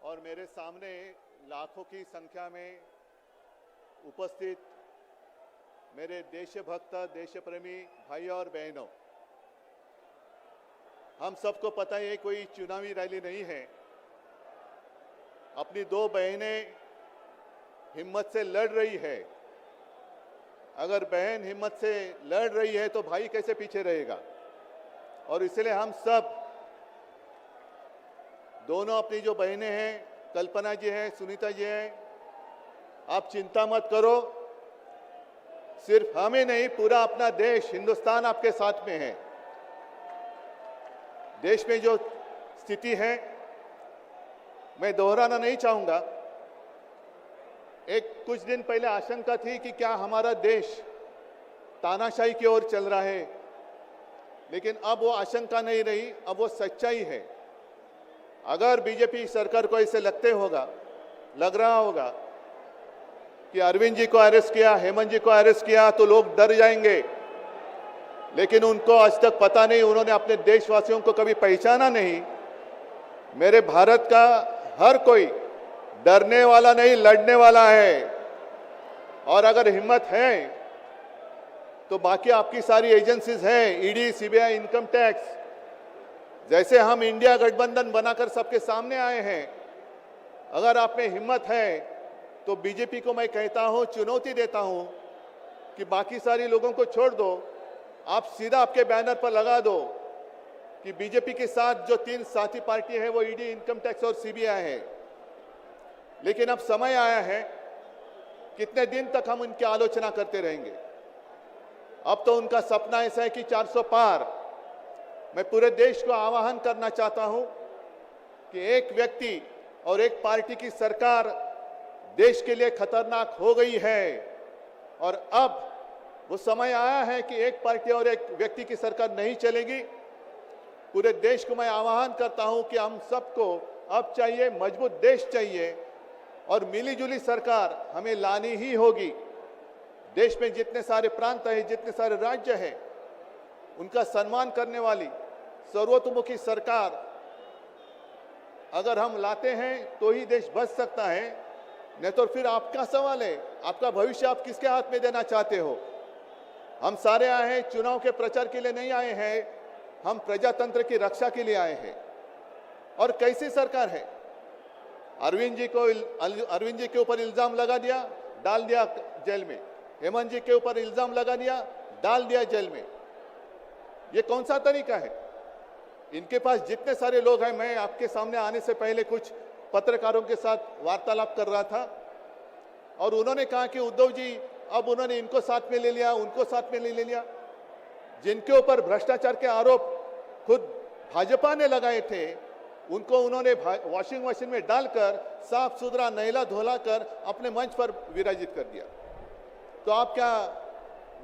और मेरे सामने लाखों की संख्या में उपस्थित मेरे देशभक्त देशप्रेमी भाई और बहनों, हम सबको पता है कोई चुनावी रैली नहीं है। अपनी दो बहनें हिम्मत से लड़ रही है। अगर बहन हिम्मत से लड़ रही है तो भाई कैसे पीछे रहेगा। और इसलिए हम सब दोनों अपनी जो बहनें हैं, कल्पना जी हैं, सुनीता जी हैं, आप चिंता मत करो। सिर्फ हमें नहीं, पूरा अपना देश हिंदुस्तान आपके साथ में है। देश में जो स्थिति है मैं दोहराना नहीं चाहूंगा। कुछ दिन पहले आशंका थी कि क्या हमारा देश तानाशाही की ओर चल रहा है, लेकिन अब वो आशंका नहीं रही, अब वो सच्चाई है। अगर बीजेपी सरकार को ऐसे लग रहा होगा कि अरविंद जी को अरेस्ट किया, हेमंत जी को अरेस्ट किया तो लोग डर जाएंगे, लेकिन उनको आज तक पता नहीं, उन्होंने अपने देशवासियों को कभी पहचाना नहीं। मेरे भारत का हर कोई डरने वाला नहीं, लड़ने वाला है। और अगर हिम्मत है तो बाकी आपकी सारी एजेंसीज हैं, ईडी, सीबीआई, इनकम टैक्स, जैसे हम इंडिया गठबंधन बनाकर सबके सामने आए हैं। अगर आप में हिम्मत है तो बीजेपी को मैं कहता हूं, चुनौती देता हूं कि बाकी सारी लोगों को छोड़ दो, आप सीधा आपके बैनर पर लगा दो कि बीजेपी के साथ जो 3 साथी पार्टी है वो ईडी, इनकम टैक्स और सीबीआई है। लेकिन अब समय आया है, कितने दिन तक हम उनकी आलोचना करते रहेंगे। अब तो उनका सपना ऐसा है कि 400 पार। मैं पूरे देश को आह्वान करना चाहता हूं कि एक व्यक्ति और एक पार्टी की सरकार देश के लिए खतरनाक हो गई है, और अब वो समय आया है कि एक पार्टी और एक व्यक्ति की सरकार नहीं चलेगी। पूरे देश को मैं आह्वान करता हूं कि हम सबको अब चाहिए, मजबूत देश चाहिए, और मिलीजुली सरकार हमें लानी ही होगी। देश में जितने सारे प्रांत हैं, जितने सारे राज्य हैं, उनका सम्मान करने वाली सर्वतोमुखी सरकार अगर हम लाते हैं तो ही देश बच सकता है। नहीं तो फिर आपका सवाल है, आपका भविष्य आप किसके हाथ में देना चाहते हो। हम सारे आए हैं चुनाव के प्रचार के लिए नहीं आए हैं, हम प्रजातंत्र की रक्षा के लिए आए हैं। और कैसी सरकार है, अरविंद जी के ऊपर इल्जाम लगा दिया, डाल दिया जेल में। हेमंत जी के ऊपर इल्जाम लगा दिया, डाल दिया जेल में। ये कौन सा तरीका है। इनके पास जितने सारे लोग हैं, मैं आपके सामने आने से पहले कुछ पत्रकारों के साथ वार्तालाप कर रहा था और उन्होंने कहा कि उद्धव जी अब उन्होंने इनको साथ में ले लिया, उनको साथ में ले लिया। जिनके ऊपर भ्रष्टाचार के आरोप खुद भाजपा ने लगाए थे, उनको उन्होंने वॉशिंग मशीन में डालकर साफ सुथरा नहला धोला कर अपने मंच पर विराजित कर दिया। तो आप क्या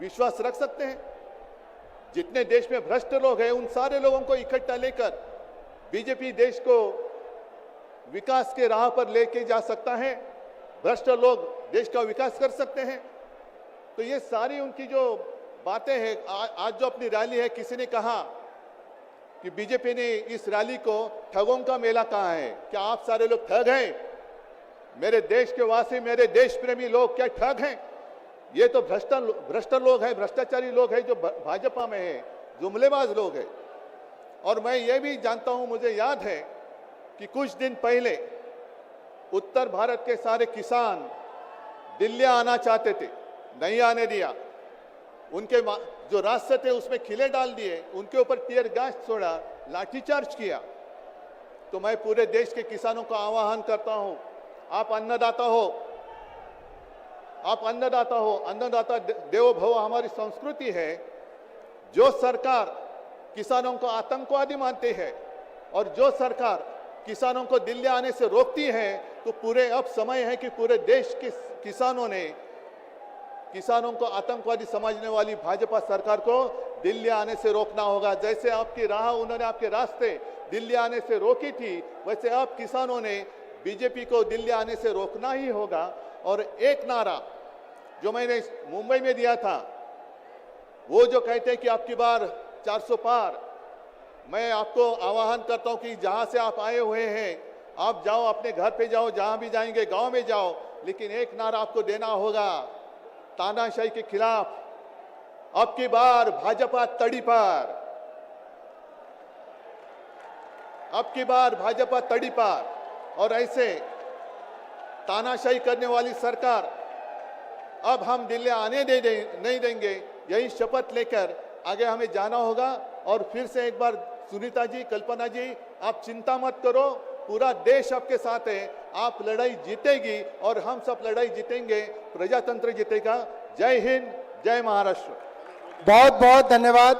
विश्वास रख सकते हैं। जितने देश में भ्रष्ट लोग हैं, उन सारे लोगों को इकट्ठा लेकर बीजेपी देश को विकास के राह पर लेके जा सकता है। भ्रष्ट लोग देश का विकास कर सकते हैं। तो ये सारी उनकी जो बातें हैं, आज जो अपनी रैली है, किसी ने कहा कि बीजेपी ने इस रैली को ठगों का मेला कहा है। क्या आप सारे लोग ठग हैं। मेरे देश के वासी, मेरे देश प्रेमी लोग क्या ठग हैं। ये तो भ्रष्ट लोग हैं, भ्रष्टाचारी लोग हैं जो भाजपा में है, जुमलेबाज लोग हैं। और मैं ये भी जानता हूं, मुझे याद है कि कुछ दिन पहले उत्तर भारत के सारे किसान दिल्ली आना चाहते थे, नहीं आने दिया। उनके जो रास्ते थे उसमें खिले डाल दिए, उनके ऊपर टीयर गैस छोड़ा, लाठीचार्ज किया। तो मैं पूरे देश के किसानों का आह्वान करता हूं, आप अन्नदाता हो, अन्नदाता देवो भव हमारी संस्कृति है। जो सरकार किसानों को आतंकवादी मानते हैं और जो सरकार किसानों को दिल्ली आने से रोकती है, तो पूरे अब समय है कि पूरे देश के किसानों को आतंकवादी समझने वाली भाजपा सरकार को दिल्ली आने से रोकना होगा। जैसे आपकी राह, उन्होंने आपके रास्ते दिल्ली आने से रोकी थी, वैसे अब किसानों ने बीजेपी को दिल्ली आने से रोकना ही होगा। और एक नारा जो मैंने मुंबई में दिया था, वो जो कहते हैं कि आपकी बार 400 पार, मैं आपको आह्वान करता हूं कि जहां से आप आए हुए हैं आप जाओ, अपने घर पे जाओ, जहां भी जाएंगे, गांव में जाओ, लेकिन एक नारा आपको देना होगा तानाशाही के खिलाफ। अब की बार भाजपा तड़ी पार, अब की बार भाजपा तड़ी पार। और ऐसे तानाशाही करने वाली सरकार अब हम दिल्ली आने नहीं देंगे। यही शपथ लेकर आगे हमें जाना होगा। और फिर से एक बार सुनीता जी, कल्पना जी, आप चिंता मत करो, पूरा देश आपके साथ है। आप लड़ाई जीतेगी और हम सब लड़ाई जीतेंगे, प्रजातंत्र जीतेगा। जय हिंद, जय महाराष्ट्र। बहुत बहुत धन्यवाद।